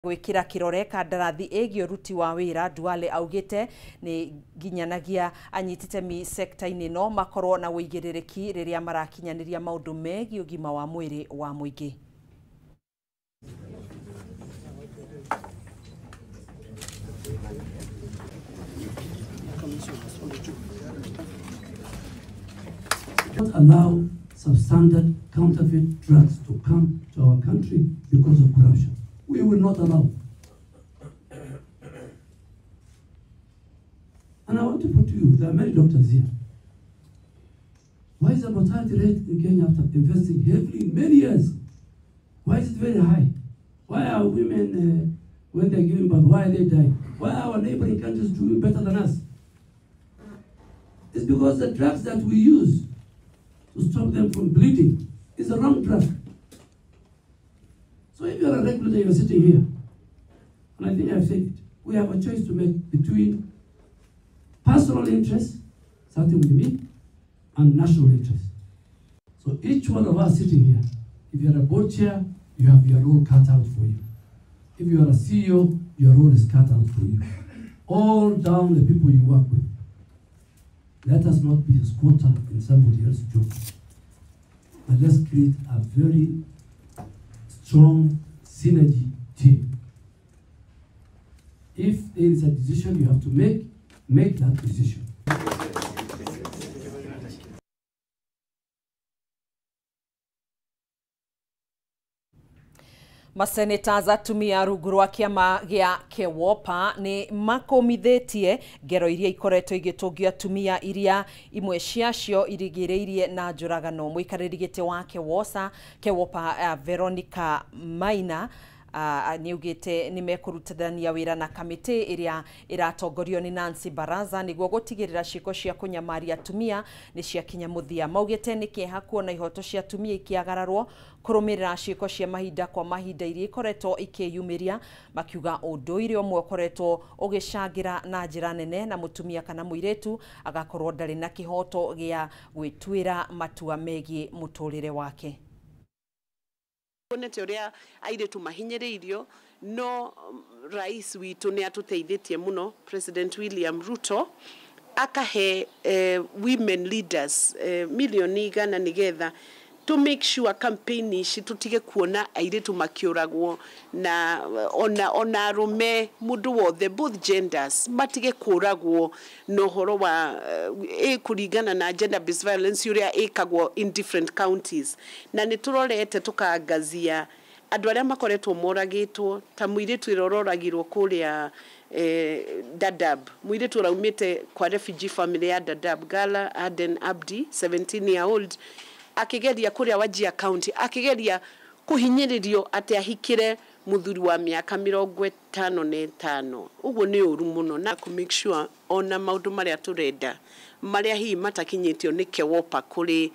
gwikira kirore kandarathi egio ruti wa wira Duale augite ni ginyanagia anyitite mi sekta-ini no makorwo na wigiririki riria marakinyaniria maundu megi ugima wa mwiri wa muingi. Not allow substandard counterfeit drugs to come to our country because of corruption. We will not allow. And I want to put to you, there are many doctors here. Why is the mortality rate in Kenya after investing heavily in many years? Why is it very high? Why are women, when they're giving birth, why are they dying? Why are our neighboring countries doing better than us? It's because the drugs that we use to stop them from bleeding is the wrong drug. So if you're a regulator, you're sitting here, and I think I've said it, we have a choice to make between personal interests, starting with me, and national interests. So each one of us sitting here, if you're a board chair, you have your role cut out for you. If you're a CEO, your role is cut out for you. All down the people you work with. Let us not be a squatter in somebody else's job. But let's create a very strong synergy team. If there is a decision you have to make that decision. Maseneta atumia rungu rwa kiama gia KEWOPA ni makomithitie ngero iria ikoretwo igitungio atumia iria imwe ciacio irigireirie na njuragano. Muikariri giti wa KEWOPA Veronica Maina niugite ni mekurutithania wira na kamiti iria iratongorio ni Nancy Baraza niguo gutigirira ciiko cia kunyamaria atumia ni ciakinya muthia. Maugite ni kieha kuona ihoto cia atumia ikiagararwo kurumirira ciiko cia mahinda kwa mahinda iria ikoretwo ikiyumiria, makiuga unduire umwe ukoretwo ugicangira na njira nene na mutumia kana muiretu agakorwo ndari na kihoto gia gwitwira matua megi muturire wake. Onete uria airetu mahinyiriirio no rais witu ni atuteithitie muno President William Ruto akahe women leaders milioni igana nigetha to make sure campaign ici tutige kuona airetu makiuragwo na ona arume mundu wothe both genders matige kuragwo no horo wa kuringana na gender based violence uria ikagwo in different counties na niturorete tukangazia andu aria makoretwo moragitwo ta muiretu irororagirwo kuria Dadaab muiretu uraumite kwa refugee family ya Dadaab Gala Aden Abdi 17-year-old akigeria kuria Wajir County akigeria kuhinyiririo ati ahikire muthuri wa miaka 55 uguo ni uru muno na ku make sure ona maundu maria turenda maria hi matakinyitio ni KEWOPA kuri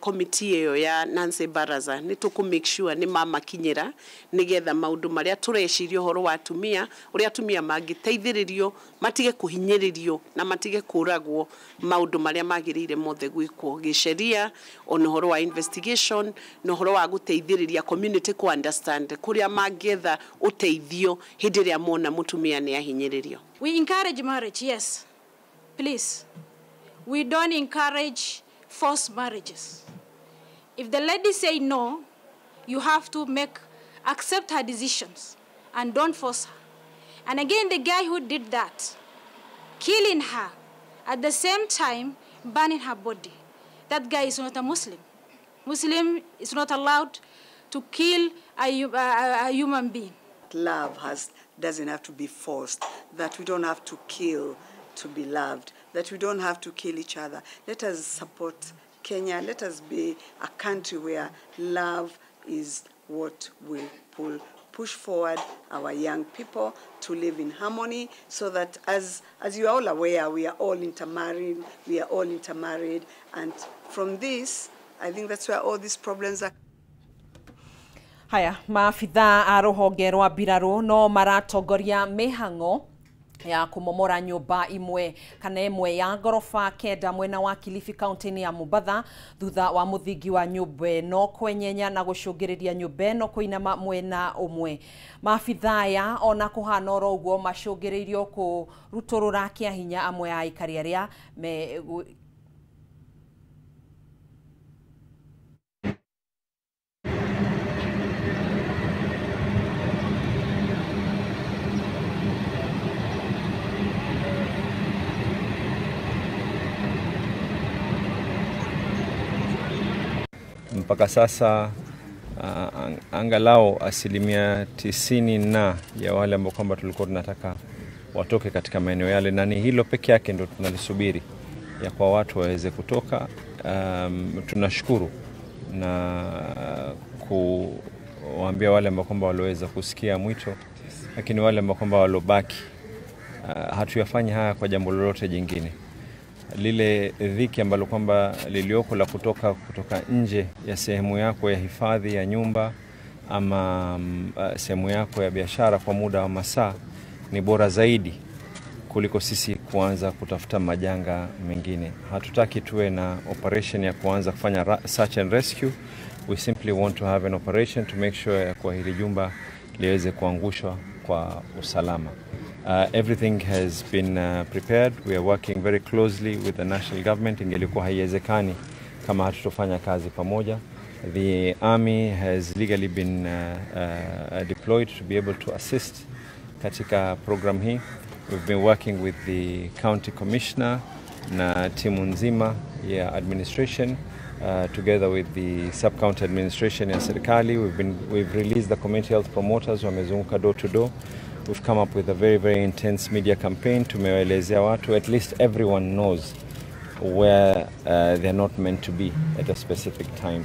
committee iyo ya Nancy Baraza ni tuku make sure ni mamakinyira nigetha maundu maria turecirio horo wa atumia uria atumia mangiteithiririo matige kuhinyiririo na matige kuragwo maundu maria magirire mothe gwikwo gisheria on horo wa investigation no horo wa guteithiriria community ku understand kuria magetha uteithio hindiria mona mutumia ni ahinyiririo. We encourage marriage, yes, please. We don't encourage forced marriages. If the lady say no, you have to accept her decisions and don't force her. And again, the guy who did that, killing her, at the same time burning her body, that guy is not a Muslim. Muslim is not allowed to kill a human being. Love doesn't have to be forced, that we don't have to kill to be loved, that we don't have to kill each other. Let us support Kenya. Let us be a country where love is what will push forward our young people to live in harmony, so that as you are all aware, we are all intermarried, and from this, I think that's where all these problems are. Haya, maafitha a ruhonge rwa mbiraru no maratongoria mihango ya kumomora nyumba imwe kana imwe ya gorofa kenda mwena wa Kilifi kaunti ya Mombasa thutha wa muthingi wa nyumba no kwenyenya na gucungiriria nyumba no kuinama mwena umwe. Maabitha ya ona kuhana uguo macungiririo kuruturura kia hinya amwe ya aikari aria me mpaka sasa angalau 90% na ya wale ambao kwamba tulikuwa tunataka watoke katika maeneo yale, na ni hilo peke yake ndio tunalisubiri ya kwa watu waweze kutoka. Tunashukuru na kuwaambia wale ambao kwamba waliweza kusikia mwito, lakini wale ambao kwamba walobaki hatuyafanya haya kwa jambo lolote jingine. Lile dhiki ambalo kwamba lilioko la kutoka nje ya sehemu yako ya hifadhi ya nyumba ama sehemu yako ya biashara kwa muda wa masaa ni bora zaidi kuliko sisi kuanza kutafuta majanga mengine. Hatutaki tuwe na operation ya kuanza kufanya search and rescue. We simply want to have an operation to make sure ya kwa hili jumba liweze kuangushwa kwa usalama. Everything has been prepared. We are working very closely with the national government. Ingelikuwa haiwezekani kama hatutofanya kazi pamoja. The army has legally been deployed to be able to assist katika program hii. We've been working with the county commissioner na timu nzima ya administration together with the sub-county administration ya serikali. We've released the community health promoters wamezunguka door to door. We've come up with a very, very intense media campaign. Tumewaelezea watu, at least everyone knows where they're not meant to be at a specific time.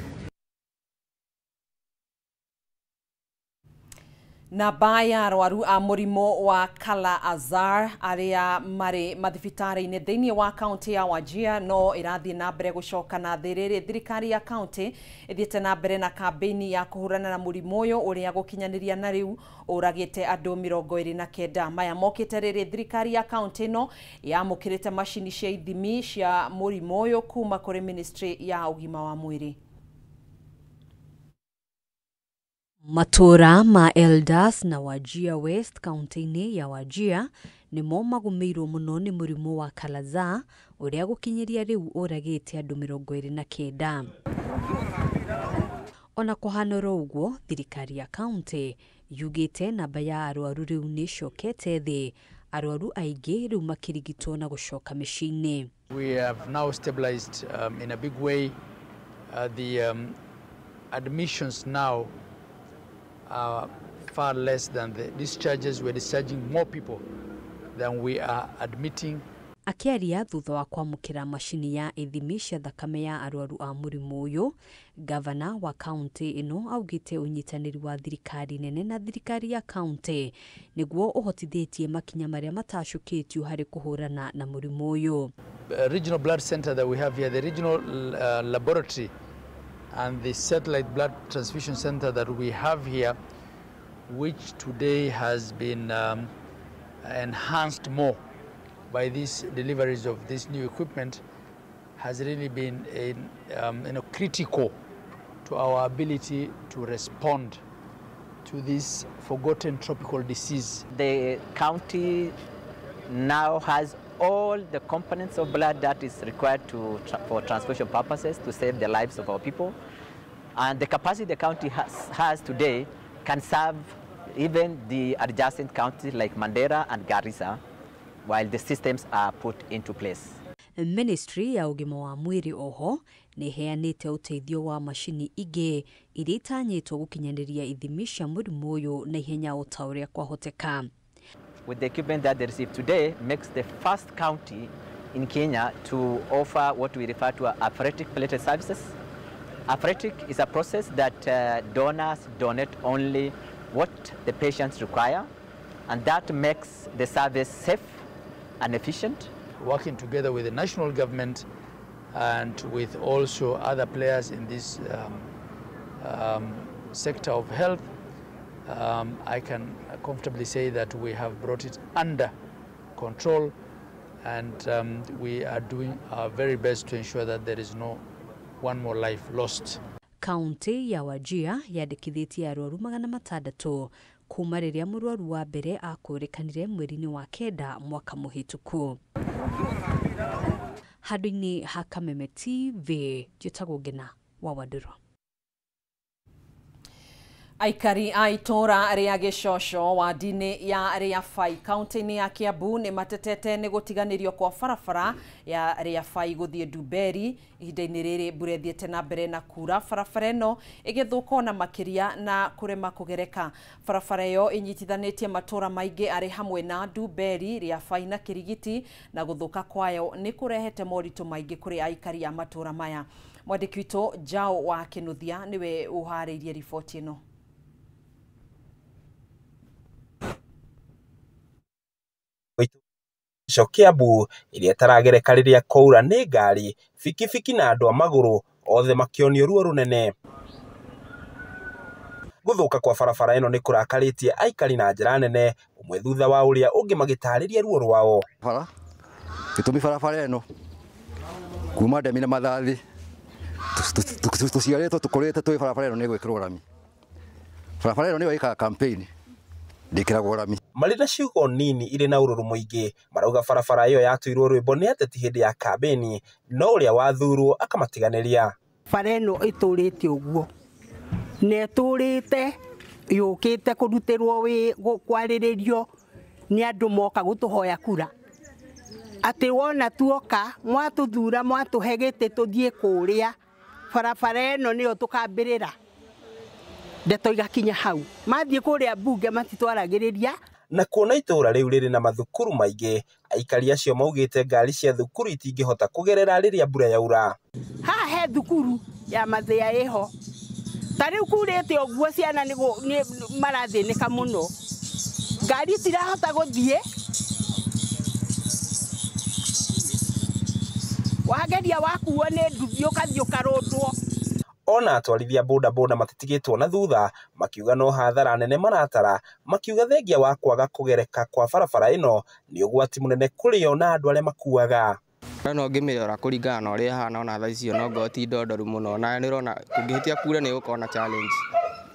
Na baya arwaru a murimo wa Kala Azar aria mari mathibitari-ini thiini wa kaunti ya Wajir no irathi na mbere gucoka na thiriri. Thirikari ya kaunti ithiete na mbere na kampeni ya kuhurana na murimo uyu uria gukinyaniria na riu uragite andu 29. Maya mokite riri thirikari ya kaunti no yamukirite mashini cia ithimi cia murimo uyu kuma kuri ministry ya ugima wa mwiri. Matura ma Eldas na Wajir West kaunti-ini ya Wajir nimo magumirwo muno ni murimo wa Kala Azar uria gukinyiria riu uragite andu 29. Ona kuhanora uguo thirikari ya kaunti yugite namba ya arwaru riu ni cokete thi, arwaru aingi riu makirigitwo na gucoka micini. We have now stabilized in a big way. The admissions now are far less than the discharges. We're discharging more people than we are admitting. Akiaria thutha wa kwamukira mashini ya ithimi cia thakame ya arwaru a murimu uyu, gavana wa kaunti ino augite unyitaniri wa thirikari nene na thirikari ya kaunti niguo uhotithitie makinya maria matacukitio hari kuhurana na murimu uyu. Regional blood center that we have here, the regional laboratory and the satellite blood transfusion center that we have here, which today has been enhanced more by these deliveries of this new equipment, has really been critical to our ability to respond to this forgotten tropical disease. The county now has all the components of blood that is required for transfusion purposes to save the lives of our people. And the capacity the county has today can serve even the adjacent counties like Mandera and Garissa while the systems are put into place. Ministry ya ugima wa mwiri oho ni heanite uteithio wa mashini ige iria itanyitwo gukinyaniria ithimi cia murimu uyu na ihenya ota uria kwahoteka. With the equipment that they receive today makes the first county in Kenya to offer what we refer to as apheretic platelet services. Apheretic is a process that donors donate only what the patients require, and that makes the service safe and efficient. Working together with the national government and with also other players in this sector of health, I can comfortably say that we have brought it under control, and we are doing our very best to ensure that there is no one more life lost. Kaunti ya Wajir yandikithitie arwaru 600 kuma riria murwaru wa mbere akũrĩkanire mweri-inĩ wa kenda mwaka mũhĩtũku. Handũ-inĩ ha Kameme TV, njĩtagwo Ngina wa Wandũrũ. Aikari a itora ria Gĩchocho wadi-inĩ ya Rĩabai kaunti-inĩ ya Kiambu nĩ matetete nĩ gũtiganĩrio kwa barabara ya Rĩabai gũthiĩ Ndumberi ihinda-inĩ rĩrĩ mbura ĩthiĩte na mbere na kura. Barabara ĩno ĩgĩthũka na makĩria na kũrema kũgereka. Barabara ĩyo ĩnyitithanĩtie matũra maingĩ arĩ hamwe na Ndumberi, Rĩabai na Kĩrigiti, na gũthũka kwayo nĩ kũrehete moritũ maingĩ kũrĩ aikari a matũra maya. Mwandĩki witũ Jao wa Kĩnuthia nĩwe ũharĩirie riboti ĩno. Kiambu iria taragereka riria koura nĩ ngari, fikifiki na andũ a magũrũ othe makĩonio ruo runene. Gũthũka kwa barabara ĩno nĩ kũrakarĩtie aikari na njĩra nene, ũmwe thutha wa ũrĩa ũngĩ magĩtarĩria ruo rwao. Gĩtũmi barabara ĩno kuma Ndemi na Mathathi tũciarĩtwo tũkũrĩte tũĩ barabara ĩno nĩ gwĩkĩrwo rami. Barabara ĩno nĩyo ĩkaga campaign ndĩkĩragwo rami. Marĩ na ciugo nini irĩ na ũrũrũ mũingĩ, marauga barabara ĩyo yatuirwo rwĩmbo nĩ ateti hĩndĩ ya kambeni, no ũrĩa wathurwo akamatiganĩria. Bara ĩno ĩtũrĩte ũguo, na ĩtũrĩte yũkĩte kũrutĩrwo kwarĩrĩrio nĩ andũ moka gũtũhoya kura. Atĩ wona tuoka mwatũthura mwatũhe gĩtĩ tũthiĩ kũrĩa, barabara ĩno nĩyo tũkambĩrĩra ndeto igakinya hau. Mathiĩ kũrĩa mbunge matitwaragĩrĩria. Na kuona itũra rĩu rĩrĩ na mathukuru maingĩ, aikari acio maugĩte ngari cia thukuru itingĩhota kũgerera rĩrĩa mbura yaura. Haha he thukuru ya Mathĩa ĩho. Ta rĩu kurĩte ũguo ciana nĩ marathĩnĩka mũno. Ngari itirahota gũthiĩ. Wageria wakuo nĩ nduthi ũkathiĩ ũkarũndwo. Ona atwarithia bodaboda matitigĩtwo na thutha, makiuga no hathara nene maratara, makiuga thengia wa kwaga kũgereka kwa barabara ĩno nĩ ũgwati mũnene kũrĩ o na andũ arĩa makuaga. No ngĩmĩrora kũringana na ũrĩa hana ona thaa icio no ngoti ndondoru mũno, na nĩrona kũngĩhĩtia kura nĩ gũkorwo na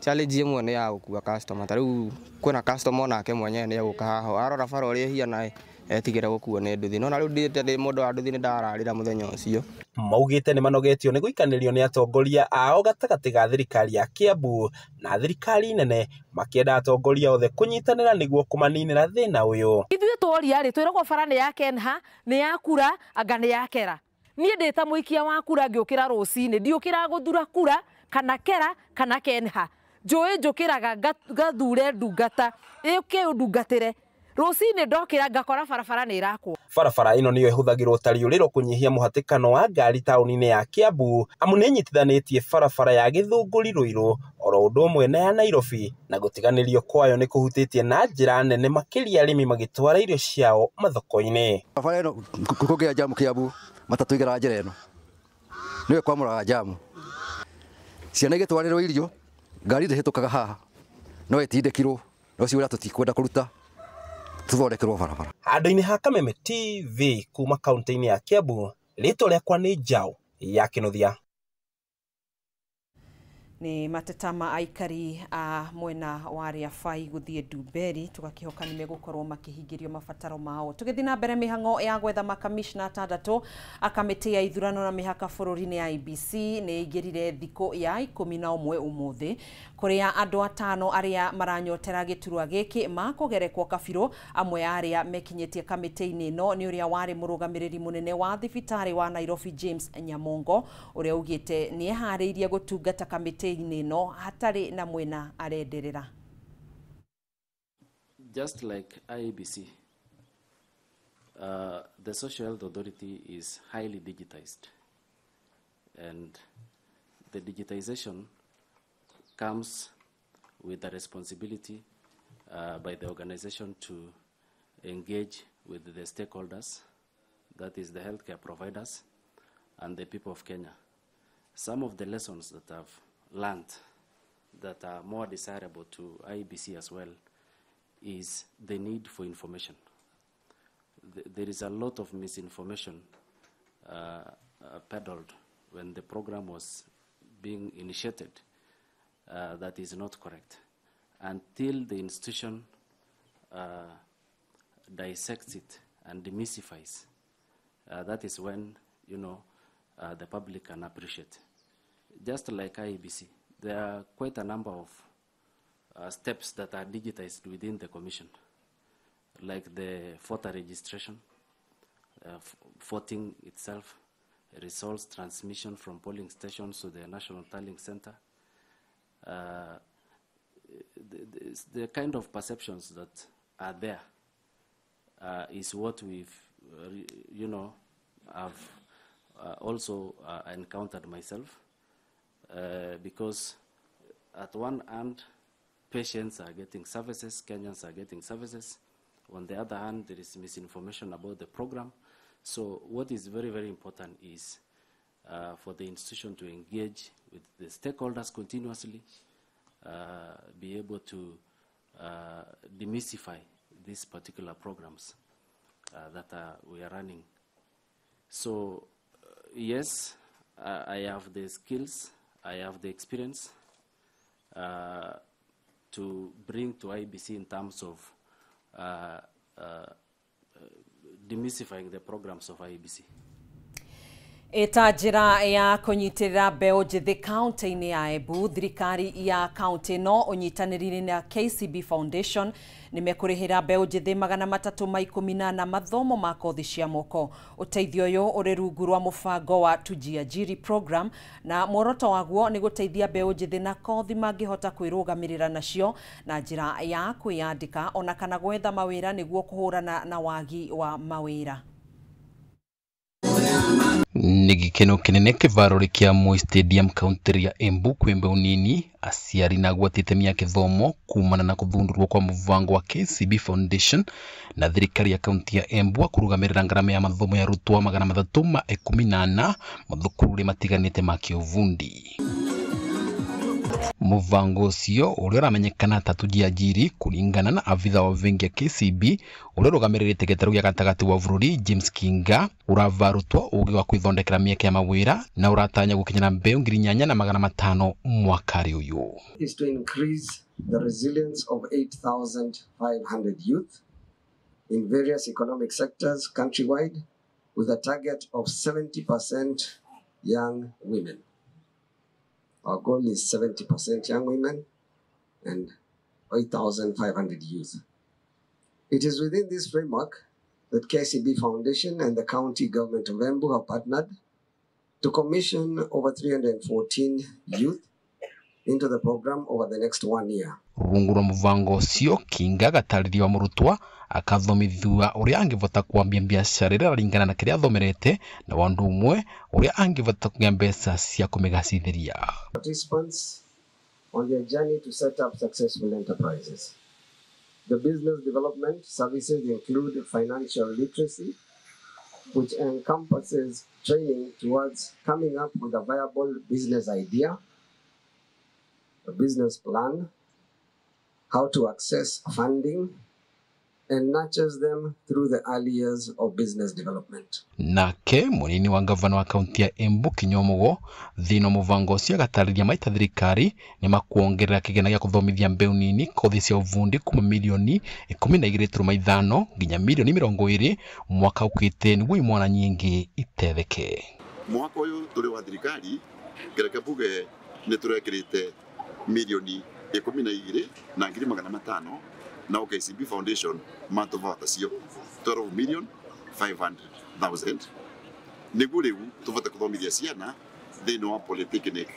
challenge ĩmwe nĩ ya gũkua customer. Ta rĩu kwĩna customer onake mwenyewe nĩ egũka haha arora bara ũrĩa hiana etigĩre gũkuo nĩ nduthi, no na rĩu ndĩ mũndũ wa nduthi nĩ ndararĩra mũthenya ũcio. Maugĩte nĩ manogetio nĩ gũikanĩrio nĩ atongoria ao gatagatĩ ga thirikari ya Kiambu na thirikari nene, makĩenda atongoria othe kũnyitanĩra nĩguo kũmaninĩra thĩna ũyũ. Ithuĩ tũria rĩ twĩragwo bara nĩ ya kenha, nĩ ya kura, anga nĩ ya kera. Niĩ ndĩ ta mũikia wa kura ngĩũkĩra rũcinĩ, ndiũkĩra gũthura kura kana kera kana kenha. Njũĩ njũkĩraga gathure ndungata ĩũke ũndungatĩre. Rũcinĩ ndokĩra ngakora barabara nĩ irakwo. Barabara ĩno nĩyo ĩhũthagĩrwo ta rĩũrĩro kũnyihia mũhatĩkano wa ngari taũni-inĩ ya Kiambu, amu nĩ nyitithanĩtie barabara ya Gĩthũngũri Rũirũ oro ũndũ ũmwe na ya Nairobi, na gũtiganĩrio kwayo nĩ kũhutĩtie na njĩra nene makĩria arĩmi magĩtwara irio ciao mathoko-inĩ. Barabara ĩno kũgĩa jamu Kiambu matatũ igera njĩra ĩno nĩwe kwamũraga jamu. Ciana igĩtwarĩrwo irio ngari ndĩhĩtũkaga haha no ĩtindĩkirwo no ciũra tũtikwenda kũruta tuthondekerwo barabara. Handũ-inĩ ha Kameme TV kuma kaunti-inĩ ya Kiambu, rĩtwa rĩakwa nĩ Jao ya Kĩnuthia. Nĩ mateta ma aikari a mwena wa Rĩabai gũthiĩ Ndumberi, tũgakĩhoka nĩ megũkorwo makĩhingĩrio mabataro mao. Tũgĩthiĩ na mbere mĩhang'o ya gwetha makamishna 6 a kamĩtĩ ya ithurano na mĩhaka bũrũri-inĩ ya IEBC nĩ ĩingĩrire thikũ ya 11 ũmũthĩ, kũrĩa andũ 5 arĩa maranyotera gĩturwa gĩkĩ makũgerekwo kabirũ. Amwe arĩa mekinyĩtie kamĩtĩ-inĩ ĩno nĩ ũrĩa warĩ mũrũgamĩrĩri mũnene wa thibitarĩ wa Nairobi James Nyamongo, ũrĩa ugĩte nĩ eharĩirie gũtungata kamĩtĩ ino hatari na mwena arenderera. Just like IEBC, the Social Health Authority is highly digitized, and the digitization comes with the responsibility by the organization to engage with the stakeholders, that is the healthcare providers and the people of Kenya. Some of the lessons that I've learned that are more desirable to IEBC as well is the need for information. there is a lot of misinformation peddled when the program was being initiated that is not correct. Until the institution dissects it and demystifies, that is when, you know, the public can appreciate. Just like IEBC, there are quite a number of steps that are digitized within the commission, like the voter registration, voting itself, results transmission from polling stations to the National Tallying Center. The kind of perceptions that are there is what we've, you know, I've also encountered myself, because at one hand, patients are getting services, Kenyans are getting services. On the other hand, there is misinformation about the program. So what is very, very important is for the institution to engage with the stakeholders continuously, be able to demystify these particular programs that we are running. So yes, I have the skills, I have the experience to bring to IEBC in terms of demystifying the programs of IEBC. Eta njira ya kunyitirira mbeu njithi kaunti-ini ya Embu, thirikari ya kaunti no unyitaniriri na KCB Foundation nimekurihira mbeu njithi 318 mathomo ma kothi cia moko. Uteithio uyu uri rungu rwa mubango wa Tujiajiri program, na muoroto waguo ni guteithia mbeu njithi na kothi mangihota kwirugamirira nacio na njira ya kwiyandika ona kana gwetha mawira niguo kuhurana na wagi wa mawira. Nigikeno kinene kivarori kia Moi Stadium kaunti ya Embu kwembe unini aciari na gwatite miaka githomo kumana na kuthundurwo kwa muvango wa KCB Foundation na thirikari ya kaunti ya Embu akurugamirira ngarama ya mathomo ya arutwo 318 mathukuru matiganite ma kiuvundi. Muvango ucio uria uramenyekana ta Tujiajiri kuringana na avitha wa vengi ya KCB uria rugamirite gitaru ya gatagati wa bururi James Kinga uravarutwo ugi wa kwithondekera mieke ya mawira na uratanya gukinyana mbeu 8,500 mwakari uyu. Is to increase the resilience of 8,500 youth in various economic sectors countrywide with a target of 70% young women. Our goal is 70% young women and 8,500 youth. It is within this framework that KCB Foundation and the county government of Embu have partnered to commission over 314 youth into the program over the next 1 year. Rungu rwa muvango ucio Kinga gatariria wa murutwa akathomithua uria angivota kuambia biashara ira ringana na kiria athomerete na wandu umwe uria angivota kugia mbeca cia kumigacithiria. Participants on their journey to set up successful enterprises. The business development services include financial literacy, which encompasses training towards coming up with a viable business idea, a business plan, how to access funding, and nurtures them through the early years of business development. Nake munini wa gavana wa kaunti ya Embu Kinyomugo thino muvango cia gatariria maita thirikari ni makuongerera kigena gya kuthomithia mbeu nini kothi cia uvundi kuma milioni 12.5 nginya milioni 20 mwaka ukite niguo imwana nyingi itetheke. Mwaka uyu turi wa thirikari gerekabuge ni turekirite milioni 12 na 500 na KCB Foundation matovata cio 12,500,000 niguo riu tuvata kuthomithia ciana thini wa polytechnic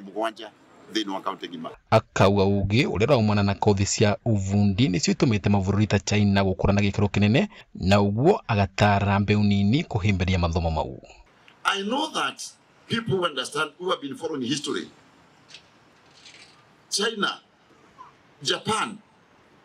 mugwanja thini wa county ngima. Akauga ugi uria raumana na kothi cia uvundi nicio itumite mavururi ta China gukura na gikiro kinene na uguo agatara mbeu nini kuhimberia mathomo mau. I know that people understand who have been following history. China, Japan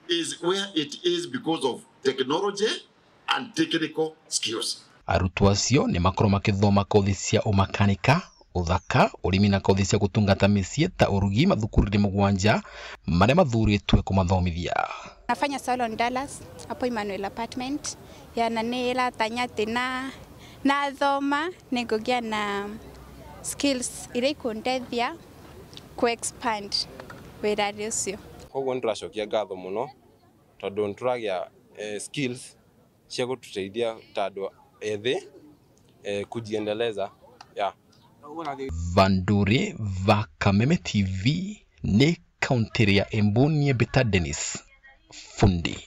is where it is because of technology and technical skills. Arutwo acio ni makoro makithoma kothi cia umakanika, uthaka urimi na kothi cia gutungata micie ta urugi mathukuru-ini 7 maria mathuritwe kumathomithia. Nafanya salon Dallas hapo Emmanuel Apartment ya nanela tanyate na thoma negogia na skills ile kundethia ku expand wira ucio. Koguo ndiracokia ngatho muno tondu nturagia skills cia gututeithia tandu ethi kujiendeleza. Vanduri va Kameme TV ni kaunti ya Embu ni Beta Dennis fundi.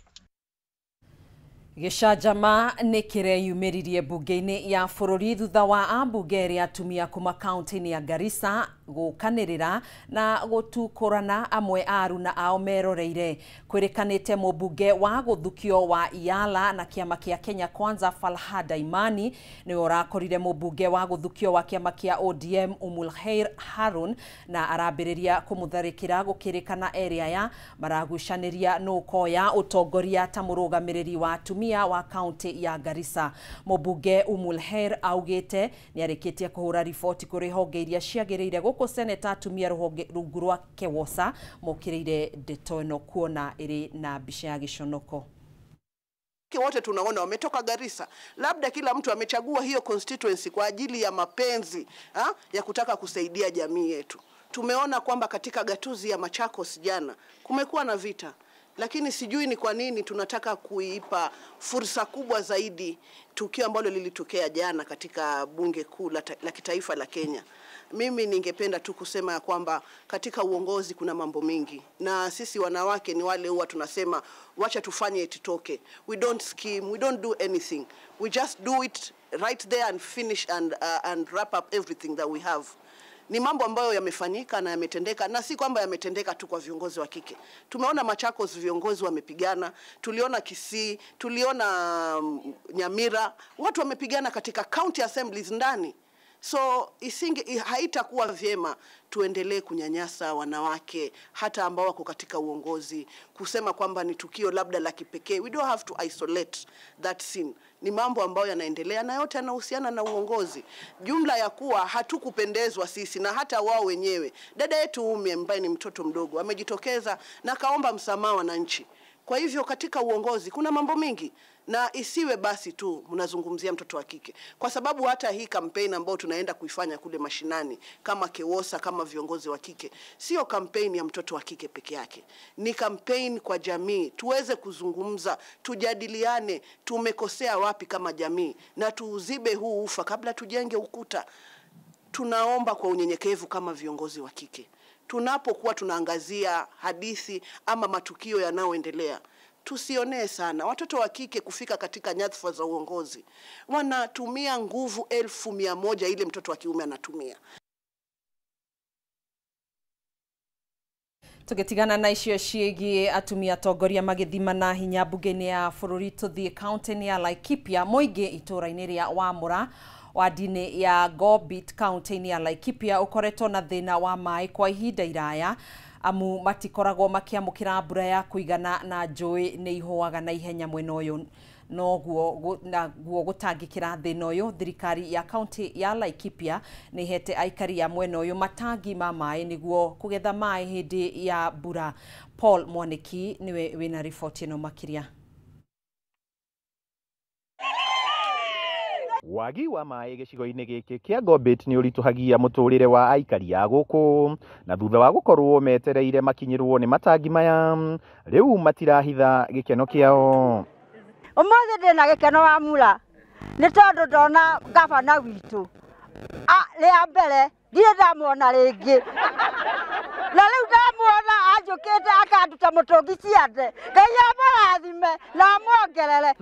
Gicajama nĩ kĩreyumĩririe mbunge-inĩ ya bũrũri thutha wa ambunge erĩ atumia kuma kaunti-inĩ ya Garissa gũkanĩrĩra na gũtukũrana amwe a aruna ao meroreire. Kwĩrĩkanĩte mũmbunge wa gũthukio wa Iyala na kĩama kĩa Kenya Kwanza Falhada Imani nĩwe ũrakorire mũmbunge wa gũthukio wa kĩama kĩa ODM Umulkhair Harun na arambĩrĩria kũmũtharĩkĩra gũkĩrĩkana erĩ aya maragucanĩria nũkoya ũtongoria ta mũrũgamĩrĩri wa atumia wa kaunti ya Garissa. Mũmbunge Umulkhair augĩte nĩarĩkĩtie kũhũra riboti kũrĩ honge iria ciagĩrĩire gũkũ seneta atumia rũhonge rungu rwa Kewosa mokĩrĩire ndeto ĩno kuona ĩrĩ na mbica ya gĩconoko. Wote tunaona wametoka Garissa, labda kila mtu amechagua hiyo constituency kwa ajili ya mapenzi ya kutaka kusaidia jamii yetu. Tumeona kwamba katika gatuzi ya Machakos jana kumekuwa na vita, lakini sijui ni kwa nini tunataka kuipa fursa kubwa zaidi tukio ambalo lilitokea jana katika bunge kuu la kitaifa la Kenya. Mimi ningependa tu kusema kwamba katika uongozi kuna mambo mengi, na sisi wanawake ni wale huwa tunasema wacha tufanye ititoke. We don't scheme, we don't do anything. We just do it right there and finish and wrap up everything that we have. Ni mambo ambayo yamefanyika na yametendeka, na si kwamba yametendeka tu kwa viongozi wa kike. Tumeona Machakos viongozi wamepigana, tuliona Kisii, tuliona Nyamira, watu wamepigana katika county assemblies ndani. So haitakuwa vyema tuendelee kunyanyasa wanawake hata ambao wako katika uongozi, kusema kwamba ni tukio labda la kipekee. We don't have to isolate that scene. Ni mambo ambayo yanaendelea na yote yanahusiana na uongozi. Jumla ya kuwa hatukupendezwa sisi na hata wao wenyewe. Dada yetu Umi ambaye ni mtoto mdogo amejitokeza na kaomba msamaha wananchi. Kwa hivyo katika uongozi kuna mambo mengi, na isiwe basi tu mnazungumzia mtoto wa kike, kwa sababu hata hii campaign ambayo tunaenda kuifanya kule mashinani kama Kewosa, kama viongozi wa kike, sio campaign ya mtoto wa kike peke yake. Ni campaign kwa jamii, tuweze kuzungumza, tujadiliane, tumekosea wapi kama jamii na tuuzibe huu ufa kabla tujenge ukuta. Tunaomba kwa unyenyekevu kama viongozi wa kike, tunapokuwa tunaangazia hadithi ama matukio yanayoendelea, tusionee sana. Watoto wa kike kufika katika nyadhifa za uongozi wanatumia nguvu 1,100 ile mtoto wa kiume anatumia. Tugetigana na icio ciĩgiĩ atumia atongoria magĩthima na hinya mbunge-inĩ ya bũrũri tũthiĩ kaunti-inĩ ya Laikipia, mũingĩ itũũra-inĩ rĩa Wamũra wa ndini ya Gobit kaunti-inĩ ya Laikipia ukoretwo na thĩna wa maĩ kwa ihinda iraya, amu matikoragwo makiamũkĩra mbura ya kũigana na njũĩ nĩ ihũaga na ihenya mwena ũyũ. No guo gũtangĩkĩra thĩna ũyũ, thirikari ya kaunti ya Laikipia nĩ ihete aikari ya mwena ũyũ matangi ma maĩ nĩguo kũgetha maĩ hĩndĩ ya mbura. Paul Mwaniki niwe wĩna riboti ĩno makĩria. Wagi wa maĩ gĩcigo-inĩ gĩkĩ kĩa Gobit nĩ ũritũhagia mũtũrĩre wa aikari a gũkũ, na thutha wa gũkorwo metereire makinyĩrwo nĩ matangi maya, rĩu matirahitha gĩkeno kĩao. Ũmũthĩ ndĩna gĩkeno wa mura nĩ tondũ ndona gavana witũ rĩa mbere ndirĩ ndamuona rĩngĩ, na rĩu ndamuona anjũkĩte akanduta mũtũngi ciande. Ngai amũrathime na amwongerere.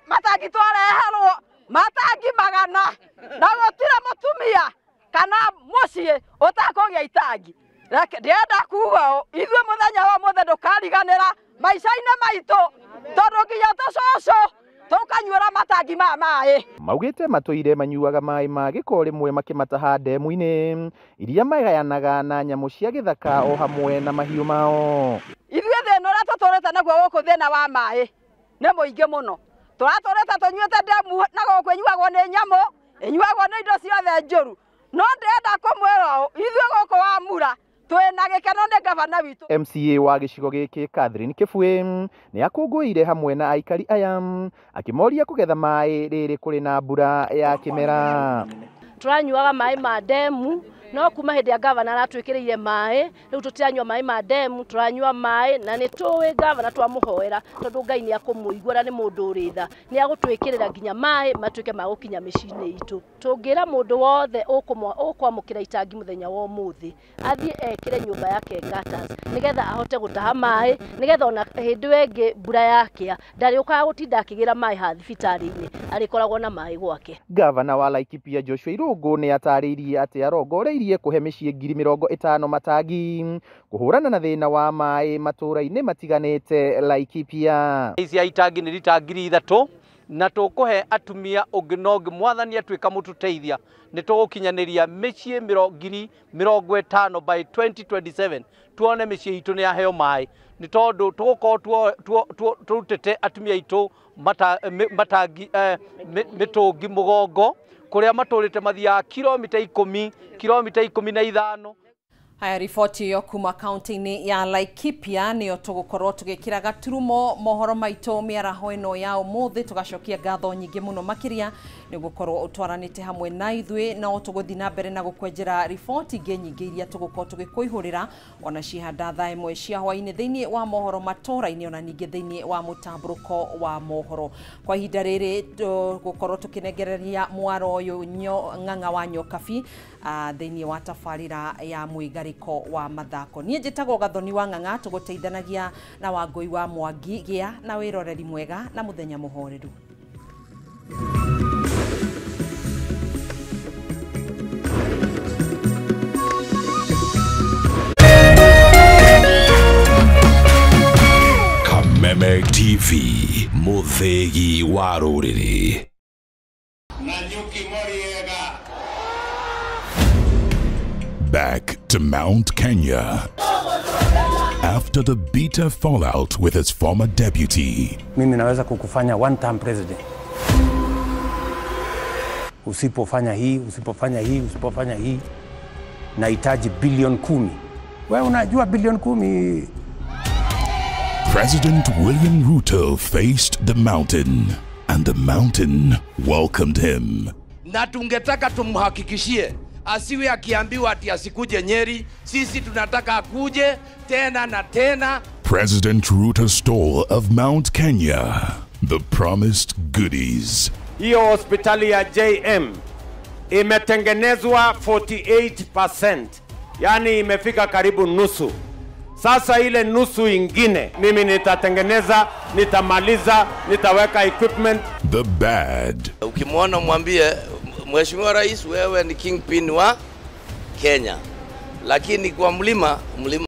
Matangi twareherwo matangi 100 na gũtirĩ mũtumia kana mũciĩ ũtakũgĩa itangi. Ndĩrenda kuga ithuĩ mũthenya wa mũthenya ndũkariganĩra maica-inĩ maitũ tondũ nginya tũcũcũ tũkanyuĩra matangi ma maĩ. Maugĩte matũire manyuaga maĩ ma gĩko rĩmwe makĩmataha ndemu-inĩ iria magayanaga na nyamũ cia gĩthaka o hamwe na mahiũ mao. Ithuĩ thĩna ũrĩa tũtũrĩte naguo gũkũ thĩna wa maĩ nĩ mũingĩ mũno. Tũratũrĩte tũnyuĩte ndemu na gũkũ ĩnyuagwo nĩ nyamũ, ĩnyuagwo nĩ indo ciothe njũru. no ndenda kumwira ithuĩ gũkũ Wamura twĩna gĩkeno nĩ gavana witũ. MCA wa gĩcigo gĩkĩ Catherine Kĩbũĩ nĩ akũngũĩire hamwe na aikari aya akĩmoria kũgetha maĩ rĩrĩ kũrĩ na mbura ya kĩmera. Turanyuaga maĩ ma demu no kuma hĩndĩ ya gavana aratwĩkĩrĩire maĩ rĩu tũtiranyua maĩ ma demu turanyua maĩ na nĩ tũĩ gavana twamũhoera tondũ Ngai nĩ akũmũigua na nĩ mũndũ ũrĩ tha nĩ agũtwĩkĩrĩra nginya maĩ matuĩke ma gũkinya mĩciĩ-inĩ itũ. Tũngĩra mũndũ wothe ũkwamũkĩra itangi mũthenya wa ũmũthĩ athiĩ ekĩre nyũmba yake gutters nĩgetha ahote gũtaha maĩ nĩgetha ona hĩndĩ ĩngĩ mbura yakĩa ndarĩũkaga gũtinda akĩgĩra maĩ ha thibitarĩ-inĩ arĩkoragwo na maĩ gwake. Gavana wa Laikipia Joshua Irungu nĩ atarĩirie atĩ arongoreirie kũhe mĩciĩ 50,000 matangi kũhũrana na thĩna wa maĩ matũũra-inĩ matiganĩte Laikipia. Ici itangi nĩ lita 3,000 na tũkũhe atumia ũngĩ mwathani atuĩka mũtũteithia nĩ tũgũkinyanĩria mĩciĩ 50,000 by 2027 tuone mĩciĩ itũ nĩ yaheo maĩ nĩ tondũ tũgũkorwo tũrutĩte atumia itũ matangi mĩtũngi mũgongo kuria matũrĩte mathiaga kilomita 15. Haya, riboti yo kuma kaunti-inĩ ya Laikipia nĩyo tũgũkorwo tũgĩkĩra gaturumo mohoro maitũ mĩaraho ĩno ya ũmũthĩ. Tũgacokia ngatho nyingĩ mũno makĩria nĩ gũkorwo ũtwaranĩte hamwe na ithuĩ no tũgũthiĩ na mbere na gũkwenjera riboti ingĩ nyingĩ iria tũgũkorwo tũgĩkũihũrĩra ona cihanda thaa ĩmwe cia hwaĩ-inĩ thĩinĩ wa mohoro matũra-inĩ ona ningĩ thĩinĩ wa mũtambũrũko wa mohoro. Kwa ihinda rĩrĩ tũgũkorwo tũkĩnengereria mwaro ũyũ Ng'ang'a wa Nyokabi thĩinĩ wa tabarĩra ya mũigarĩko wa mathako. Niĩ njĩtagwo Gathoni wa Ng'ang'a, tũgũteithanagia na Wangũi wa Mwangi. Gĩa na wĩroreri mwega na mũthenya mũhoreru. Kameme TV, mũthegi wa rũrĩrĩ. Back to Mount Kenya after the bitter fallout with his former deputy. Mimi naweza kukufanya one-term president. Usipofanya hii, usipofanya hii, nahitaji bilioni 10. Wewe unajua bilioni 10? President William Ruto faced the mountain, and the mountain welcomed him. Na tungetaka tumhakikishie asiwe akiambiwa ati asikuje Nyeri, sisi tunataka akuje tena na tena. President Ruto's stall of Mount Kenya, the promised goodies. Hiyo hospitali ya JM imetengenezwa 48%, yani imefika karibu nusu. Sasa ile nusu ingine mimi nitatengeneza, nitamaliza, nitaweka equipment. The bad. Ukimwona mwambie Mheshimiwa Rais, wewe ni kingpin wa Kenya, lakini kwa mlima